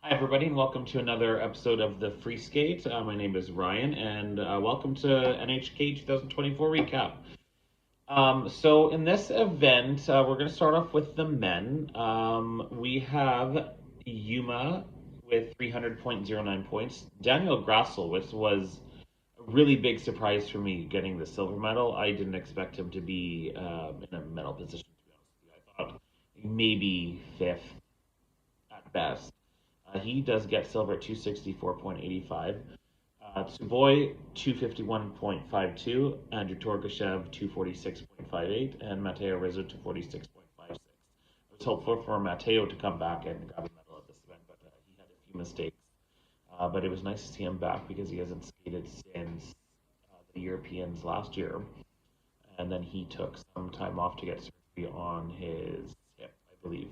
Hi, everybody, and welcome to another episode of the Free Skate. My name is Ryan, and welcome to NHK 2024 recap. So, in this event, we're going to start off with the men. We have Yuma with 300.09 points. Daniel Grassel, which was a really big surprise for me getting the silver medal. I didn't expect him to be in a medal position, to be honest with you. I thought maybe fifth at best. He does get silver at 264.85. Tsuboy 251.52, Andrew Torgashev 246.58, and Mateo Rizzo 246.56. I was hopeful for Mateo to come back and grab a medal at this event, but he had a few mistakes. But it was nice to see him back because he hasn't skated since the Europeans last year, and then he took some time off to get surgery on his hip, I believe.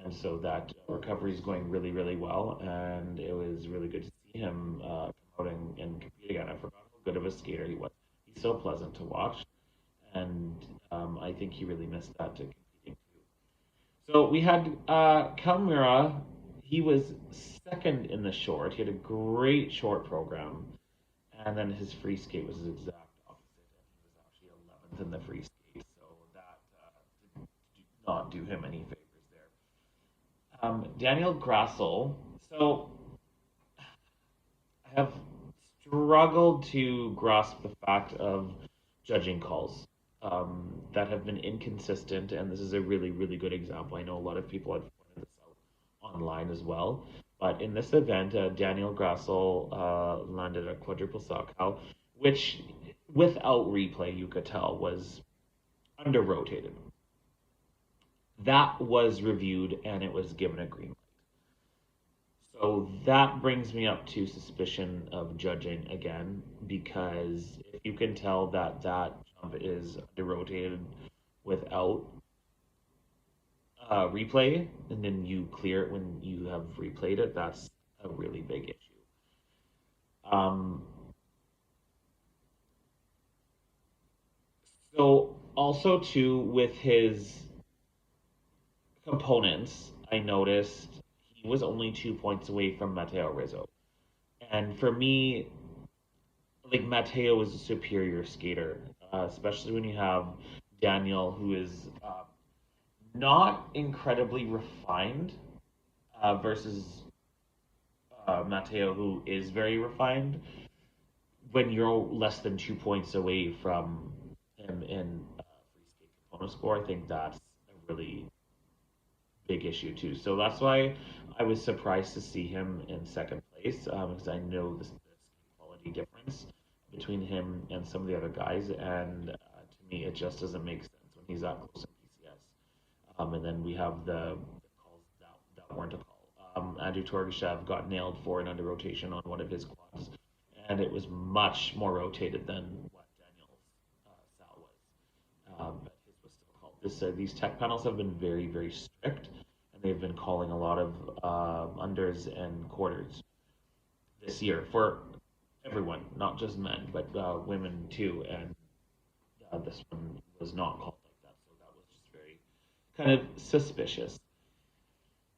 And so that recovery is going really, really well, and it was really good to see him come out and compete again. I forgot how good of a skater he was. He's so pleasant to watch, and I think he really missed that to competing too. So we had Kalmira. He was second in the short. He had a great short program, and then his free skate was his exact opposite, and he was actually 11th in the free skate. So that did not do him any favors there. Daniel Grassel. So I have struggled to grasp the fact of judging calls that have been inconsistent, and this is a really, really good example. I know a lot of people have pointed this out online as well. But in this event, Daniel Grassel landed a quadruple sockhow, which without replay you could tell was under rotated. That was reviewed and it was given a green. So that brings me up to suspicion of judging again, because if you can tell that that jump is under-rotated without replay, and then you clear it when you have replayed it, that's a really big issue. Um, so also too with his components, I noticed he was only 2 points away from Mateo Rizzo. And for me, like Mateo is a superior skater, especially when you have Daniel, who is not incredibly refined, versus Mateo, who is very refined. When you're less than 2 points away from him in free skate component score, I think that's a really big issue too. So that's why I was surprised to see him in second place, because I know the quality difference between him and some of the other guys, and to me, it just doesn't make sense when he's that close in PCS. And then we have the calls that weren't a call. Andrew Torgashev got nailed for an under rotation on one of his quads, and it was much more rotated than what Daniel's Sal was. But his was still called. These tech panels have been very, very strict, and they've been calling a lot of unders and quarters this year for everyone, not just men, but women too. And this one was not called like that, so that was just very kind of suspicious.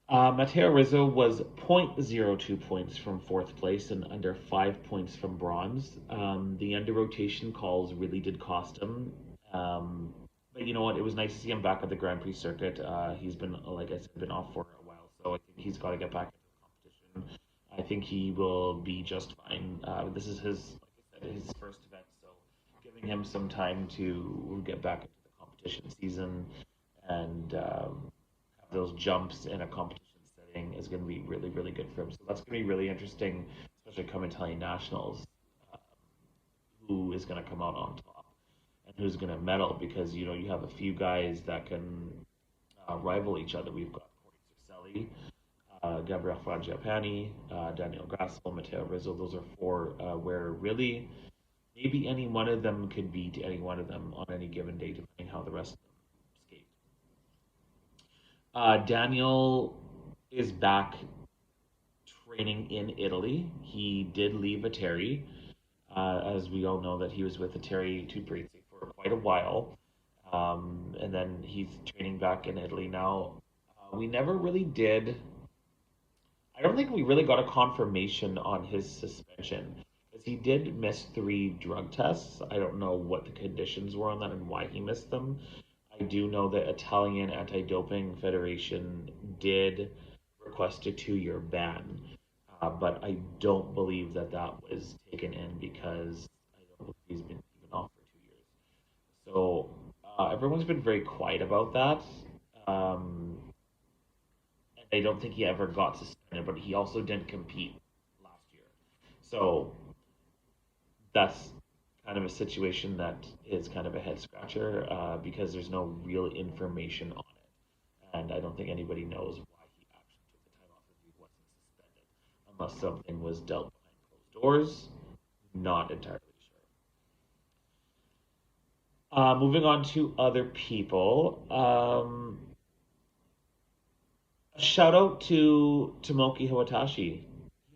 Mateo Rizzo was 0.02 points from fourth place and under 5 points from bronze. The under rotation calls really did cost him. But you know what? It was nice to see him back at the Grand Prix circuit. He's been, like I said, been off for a while, so I think he's got to get back into the competition. I think he will be just fine. This is his, like I said, his first event, so giving him some time to get back into the competition season and have those jumps in a competition setting is going to be really, really good for him. So that's going to be really interesting, especially come Italian nationals, uh, who is going to come out on top and who's going to medal, because you know you have a few guys that can rival each other. We've got Corey Circelli, Gabriel Frangiapani, Daniel Grassel, Matteo Rizzo. Those are four where really maybe any one of them could beat any one of them on any given day, depending how the rest of them skate. Daniel is back training in Italy. He did leave Atari, as we all know that he was with Atari Tuprese for quite a while, and then he's training back in Italy now. We never really did I don't think we really got a confirmation on his suspension because he did miss three drug tests. I don't know what the conditions were on that and why he missed them. I do know that Italian Anti-Doping Federation did request a 2-year ban, but I don't believe that that was taken in because I don't believe he's been even off for 2 years. So everyone's been very quiet about that. Um, and I don't think he ever got suspended, but he also didn't compete last year. So that's kind of a situation that is kind of a head scratcher because there's no real information on it. And I don't think anybody knows why he actually took the time off if he wasn't suspended, unless something was dealt behind closed doors. Not entirely sure. Moving on to other people. A shout out to Tomoki Hawatashi.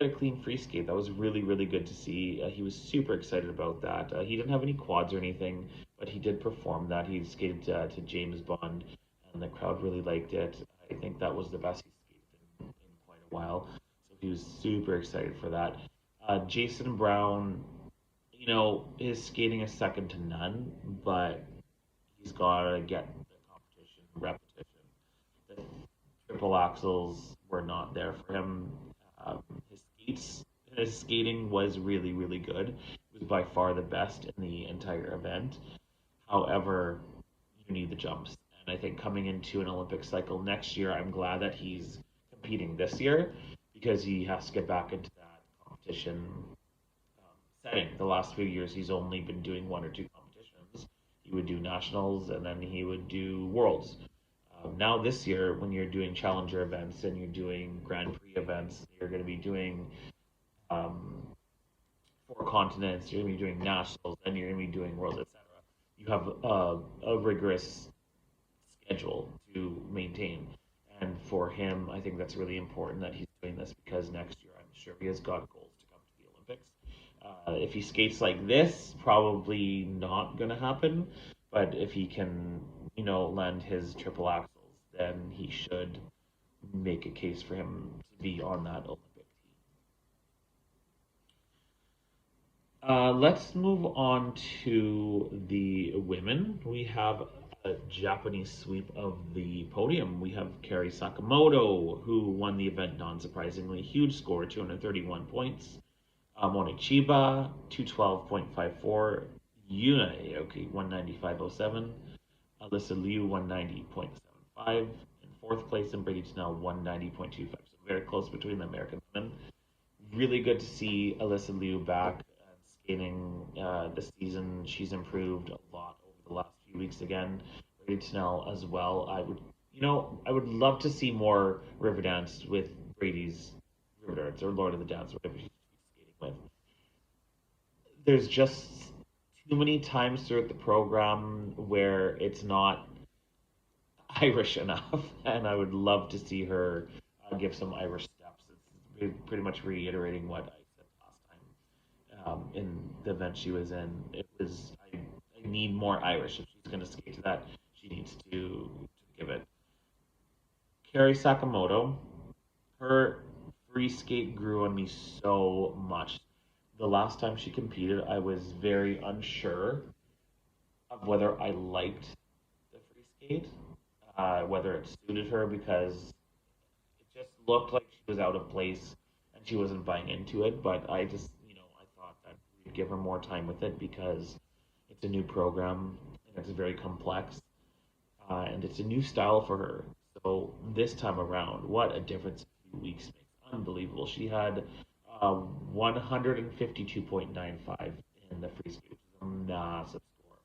He had a clean free skate. That was really, really good to see. He was super excited about that. He didn't have any quads or anything, but he did perform that. He skated to James Bond, and the crowd really liked it. I think that was the best he skated in quite a while. So he was super excited for that. Jason Brown, his skating is second to none, but he's got to get the competition repetition. The triple axels were not there for him. His skates, his skating was really, really good. It was by far the best in the entire event. However, you need the jumps, and I think coming into an Olympic cycle next year, I'm glad that he's competing this year because he has to get back into that competition setting. The last few years, he's only been doing one or two competitions. He would do nationals and then he would do worlds. Now this year, when you're doing challenger events and you're doing Grand Prix events, you're going to be doing um, four continents. You're going to be doing nationals, then you're going to be doing worlds, etc. You have a rigorous schedule to maintain, and for him, I think that's really important that he's doing this because next year, I'm sure he has got goals to come to the Olympics. If he skates like this, probably not going to happen. But if he can, lend his triple axles, then he should make a case for him to be on that Olympic team. Let's move on to the women. We have a Japanese sweep of the podium. We have Kari Sakamoto, who won the event non-surprisingly. Huge score, 231 points. Moni Chiba, 212.54. Yuna Aoki, 195.07. Alyssa Liu, 190.75. In fourth place, and Brady Snell, 190.25. So very close between the American women. Really good to see Alyssa Liu back skating this season. She's improved a lot over the last few weeks again. Brady Snell as well. I would love to see more River Dance with Brady's River Dance or Lord of the Dance, whatever she's skating with. There's just too many times throughout the program where it's not Irish enough, and I would love to see her give some Irish steps. It's pretty much reiterating what I said last time in the event she was in. I need more Irish if she's going to skate to that. She needs to give it. Kari Sakamoto, her free skate grew on me so much. The last time she competed, I was very unsure of whether I liked the free skate, whether it suited her because it just looked like she was out of place and she wasn't buying into it. But I thought that we'd give her more time with it because it's a new program and it's very complex and it's a new style for her. So this time around, what a difference a few weeks makes. Unbelievable. She had 152.95 in the free skate, which is a massive score.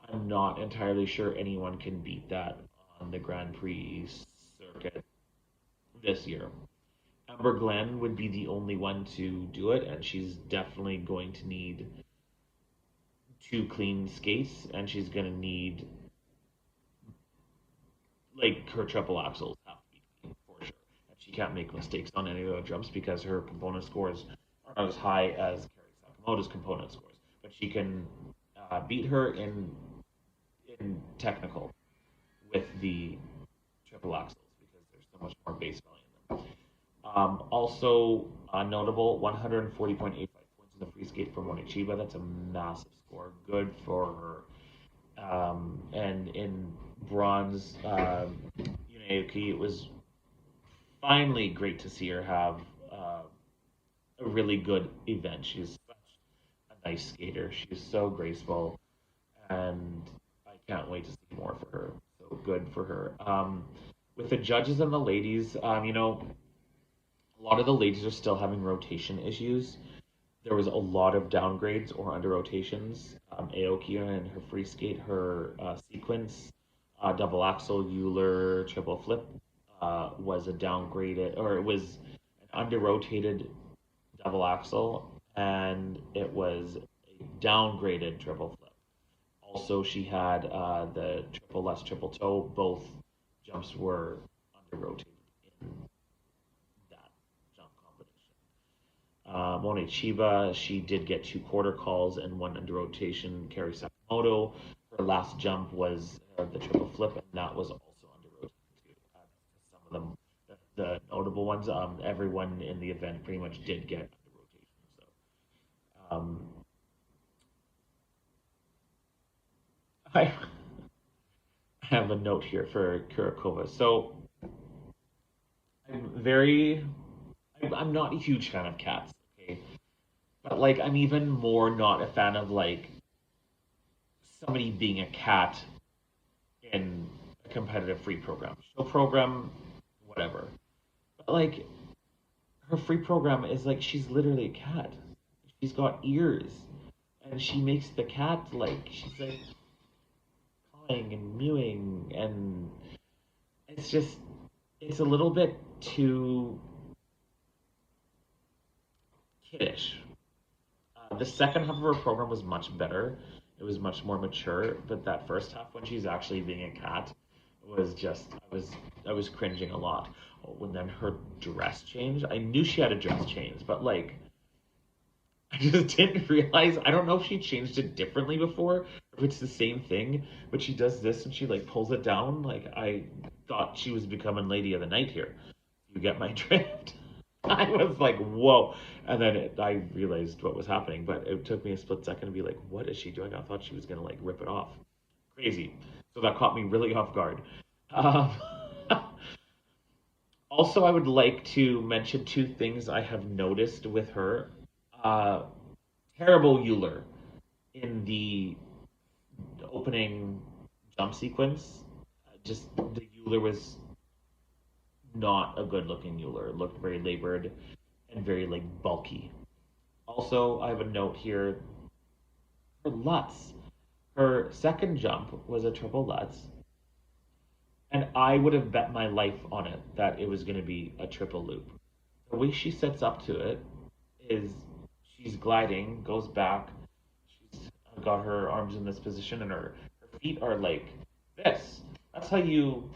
I'm not entirely sure anyone can beat that on the Grand Prix circuit this year. Amber Glenn would be the only one to do it, and she's definitely going to need two clean skates, and she's going to need like her triple axles have to be clean for sure. And she can't make mistakes on any of the jumps because her component scores are not as high as Kari Sakamoto's component scores. But she can beat her in technical with the triple axles because there's so much more base value in them. Also notable, 140.85 points in the free skate for Moni Chiba. That's a massive score. Good for her. And in bronze, Yunaoki, it was finally great to see her have uh, a really good event. She's such a nice skater. She's so graceful, and I can't wait to see more for her. So good for her. With the judges and the ladies, a lot of the ladies are still having rotation issues. There was a lot of downgrades or under rotations. Aoki and her free skate, her sequence, double axel, Euler, triple flip was a downgraded, or it was an under rotated double axel, and it was a downgraded triple flip. Also, she had the triple less triple toe. Both jumps were under rotated in that jump combination. Monet Chiba, she did get two quarter calls and one under rotation. Kari Sakamoto, her last jump was the triple flip, and that was also under rotation too. Some of them, the notable ones, everyone in the event pretty much did get under rotation. So I have a note here for Kurakova. So I'm very, I'm not a huge fan of cats. Okay, but like I'm even more not a fan of like somebody being a cat in a competitive free program. Show program, whatever. But like her free program is like she's literally a cat. She's got ears. And she makes the cat like she's like cawing and mewing and it's just it's a little bit too kiddish. The second half of her program was much better. It was much more mature, but that first half when she's actually being a cat was just I was cringing a lot. Oh, when then her dress changed, I knew she had a dress change, but like I just didn't realize. I don't know if she changed it differently before, or if it's the same thing, but she does this and she like pulls it down. Like I thought she was becoming Lady of the Night here. You get my drift? I was like, whoa. And then I realized what was happening, but it took me a split second to be like, what is she doing? I thought she was going to like rip it off. Crazy. So that caught me really off guard. Um, Also, I would like to mention two things I have noticed with her. Uh, Terrible Euler in the opening jump sequence. Just the Euler was not a good looking Euler. It looked very labored and very like bulky. Also, I have a note here. Her Lutz. Her second jump was a triple Lutz, and I would have bet my life on it that it was going to be a triple loop. The way she sets up to it is she's gliding, goes back, she's got her arms in this position, and her feet are like this. That's how you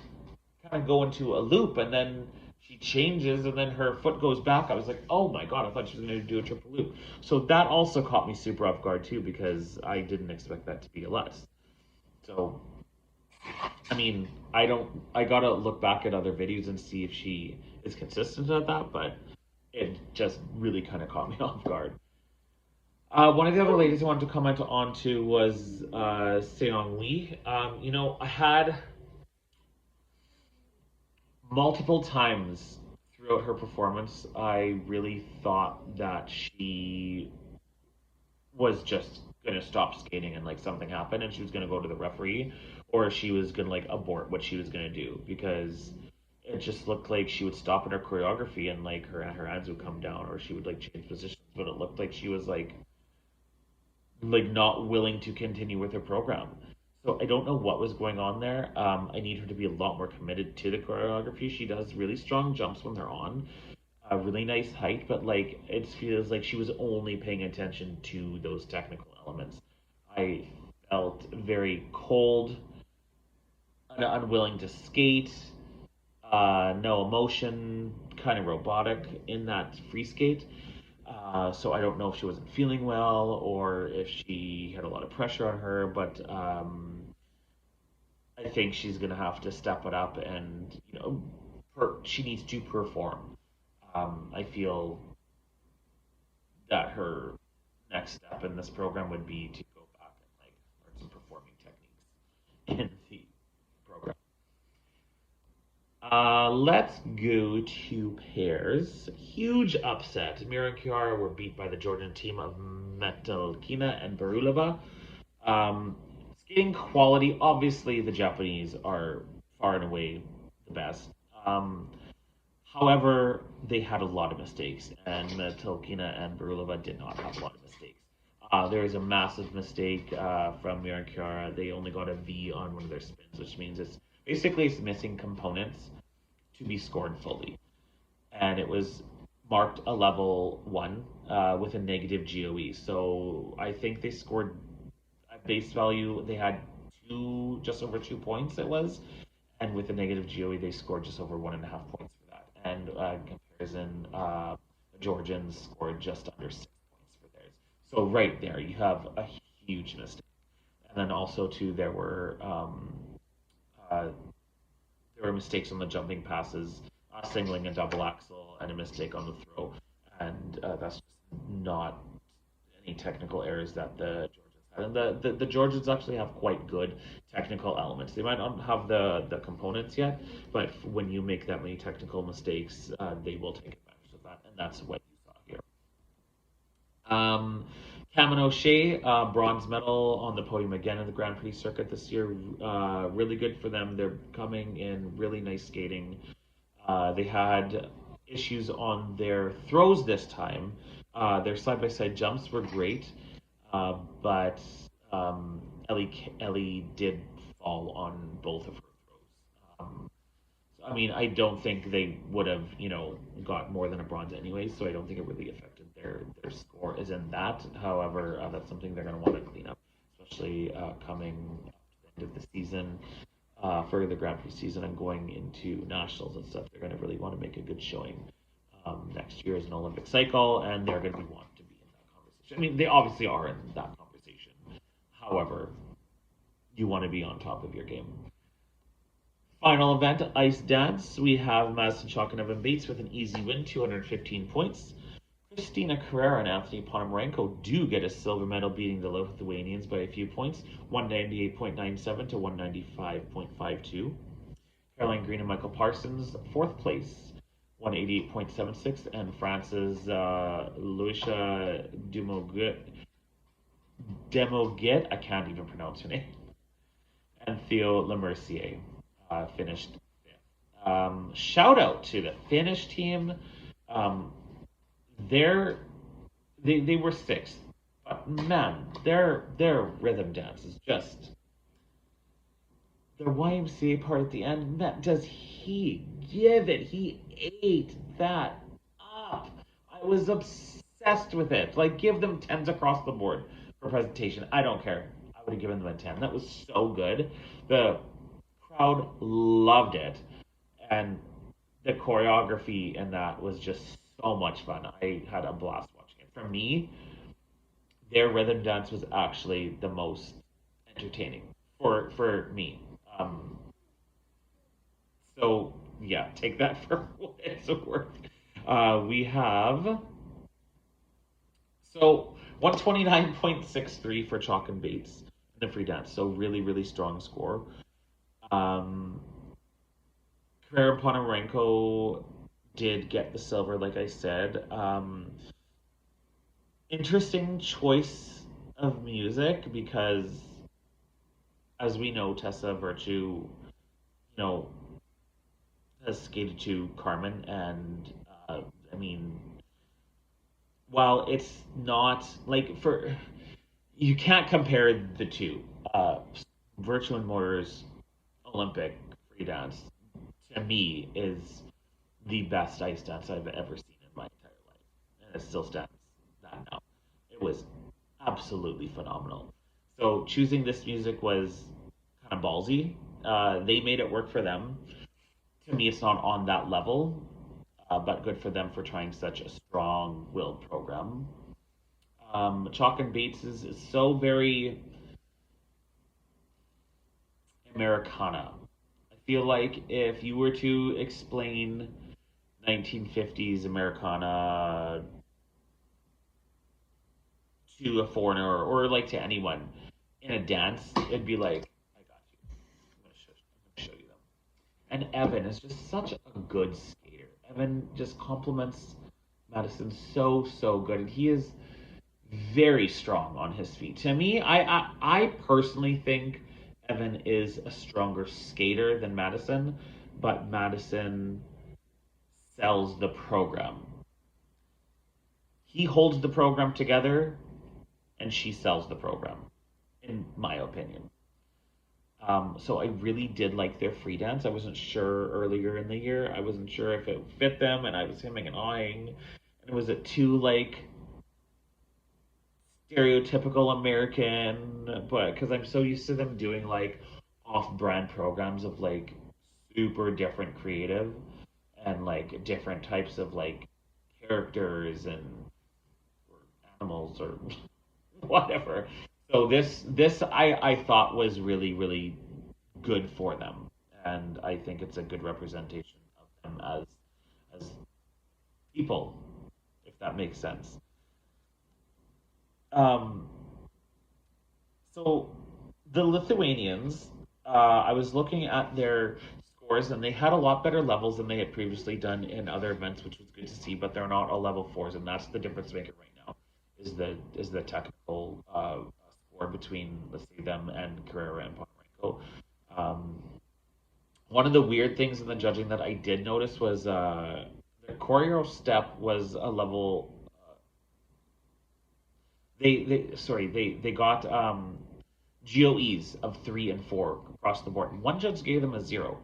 kind of go into a loop, and then she changes, and then her foot goes back. I was like, oh my god, I thought she was going to do a triple loop. So that also caught me super off guard too, because I didn't expect that to be a less. So I mean, I don't. I gotta look back at other videos and see if she is consistent at that, but it just really kind of caught me off guard. One of the other ladies I wanted to comment on to was Seong Lee. I had multiple times throughout her performance, I really thought that she was just gonna stop skating and like something happened and she was gonna go to the referee or she was gonna like abort what she was gonna do because it just looked like she would stop in her choreography and like her hands would come down or she would like change positions, but it looked like she was like not willing to continue with her program. So I don't know what was going on there. I need her to be a lot more committed to the choreography. She does really strong jumps when they're on, a really nice height, but like it feels like she was only paying attention to those technical elements. I felt very cold, unwilling to skate, no emotion, kind of robotic in that free skate. So I don't know if she wasn't feeling well or if she had a lot of pressure on her, but I think she's gonna have to step it up and she needs to perform. I feel that her next step in this program would be to go back and like learn some performing techniques in the program. Let's go to pairs. Huge upset. Mira and Kiara were beat by the Georgian team of Metalkina and Baruleva. Um, Skating quality, obviously, the Japanese are far and away the best. Um, However, they had a lot of mistakes, and Tolkina and Barulova did not have a lot of mistakes. There was a massive mistake from Mira and Kiara. They only got a V on one of their spins, which means it's missing components to be scored fully. And it was marked a level one with a negative GOE. So I think they scored at base value, they had just over 2 points, it was, and with a negative GOE, they scored just over 1.5 points for that. And in comparison, the Georgians scored just under 6 points for theirs. So right there, you have a huge mistake. And then also too, uh, there were mistakes on the jumping passes, singling a double axel, and a mistake on the throw. And that's just not any technical errors that the Georgians had. And the Georgians actually have quite good technical elements. They might not have the components yet, but when you make that many technical mistakes, they will take advantage of that. And that's what you saw here. Cam and O'Shea, bronze medal on the podium again in the Grand Prix circuit this year. Really good for them. They're coming in really nice skating. They had issues on their throws this time. Their side by side jumps were great, but Ellie did fall on both of her throws. I mean, I don't think they would have, got more than a bronze anyways, so I don't think it really affected their score is in that. However, that's something they're going to want to clean up, especially coming up to the end of the season for the Grand Prix season and going into nationals and stuff. They're going to really want to make a good showing next year as an Olympic cycle, and they're going to be wanting to be in that conversation. I mean, they obviously are in that conversation. However, you want to be on top of your game. Final event, ice dance. We have Madison Chalk and Evan Bates with an easy win, 215 points. Christina Carrera and Anthony Ponomarenko do get a silver medal, beating the Lithuanians by a few points, 198.97 to 195.52. Caroline Green and Michael Parsons, fourth place, 188.76, and France's Lucia Demoguet, I can't even pronounce her name, and Theo Lemercier finished fifth. Shout out to the Finnish team. Um, they're, they were sixth, but man, their rhythm dance is just their YMCA part at the end. Man, does he give it? He ate that up. I was obsessed with it. Like, give them tens across the board for presentation. I don't care. I would have given them a 10. That was so good. The crowd loved it, and the choreography in that was just so much fun. I had a blast watching it. For me, their rhythm dance was actually the most entertaining for me. So yeah, take that for what it's worth. We have 129.63 for Chalk and Bates in the free dance. So really strong score. Um, Carrera Ponomarenko did get the silver, like I said. Interesting choice of music because, as we know, Tessa Virtue, has skated to Carmen, and I mean, while it's not like you can't compare the two. Virtue and Motor's Olympic free dance to me is the best ice dance I've ever seen in my entire life, and it still stands that now. It was absolutely phenomenal. So choosing this music was kind of ballsy. They made it work for them. To me, it's not on that level, but good for them for trying such a strong-willed program. Chalk and Bates is so very Americana. I feel like if you were to explain 1950s Americana to a foreigner or like to anyone in a dance, it'd be like, I got you. I'm gonna show you them. And Evan is just such a good skater. Evan just complements Madison so good, and he is very strong on his feet. To me, I personally think Evan is a stronger skater than Madison, but Madison sells the program. He holds the program together, and she sells the program, in my opinion. So I really did like their free dance. I wasn't sure earlier in the year. I wasn't sure if it fit them, and I was hemming and hawing. And was it too like stereotypical American? But because I'm so used to them doing like off-brand programs of like super different creative and like different types of like characters and or animals or whatever. So this I thought was really good for them, and I think it's a good representation of them as people, if that makes sense. Um, so the Lithuanians, I was looking at their scores, and they had a lot better levels than they had previously done in other events, which was good to see. But they're not all level fours, and that's the difference maker right now. Is the technical score between, let's say, them and Carrera and Ponomarenko. Um, One of the weird things in the judging that I did notice was the choreo step was a level. They got GOEs of 3 and 4 across the board. One judge gave them a 0.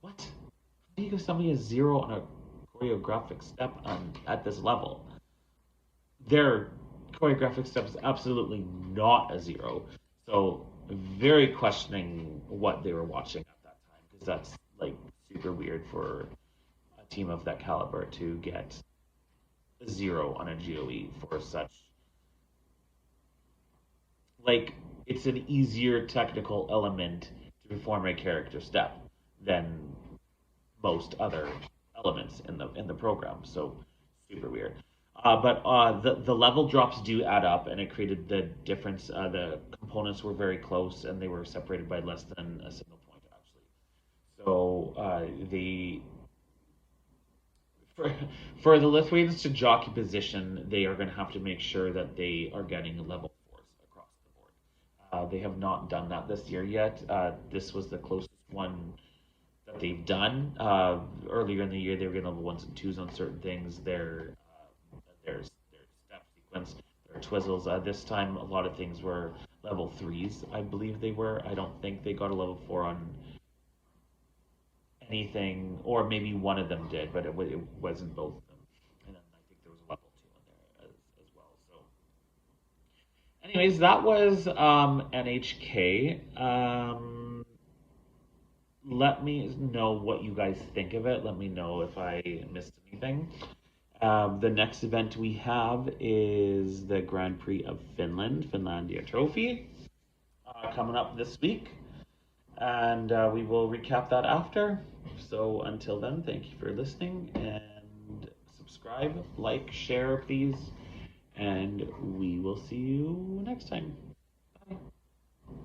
What? How do you give somebody a 0 on a choreographic step at this level? Their choreographic step is absolutely not a 0. So very questioning what they were watching at that time because that's like super weird for a team of that caliber to get a 0 on a GOE for such like it's an easier technical element to perform a character step than most other elements in the program. So super weird. But the level drops do add up, and it created the difference. The components were very close, and they were separated by less than a single point actually. So the for, for the Lithuanians to jockey position, they are going to have to make sure that they are getting level fours across the board. They have not done that this year yet. This was the closest one that they've done. Earlier in the year, they were getting level ones and twos on certain things. Their step sequence, their twizzles. This time, a lot of things were level threes. I believe they were. I don't think they got a level four on anything, or maybe one of them did, but it wasn't both of them. And then I think there was a level two in there as well. So, anyways, that was NHK. Let me know what you guys think of it. Let me know if I missed anything. The next event we have is the Grand Prix of Finland, Finlandia Trophy, coming up this week. And we will recap that after. So until then, thank you for listening and subscribe, like, share, please. And we will see you next time.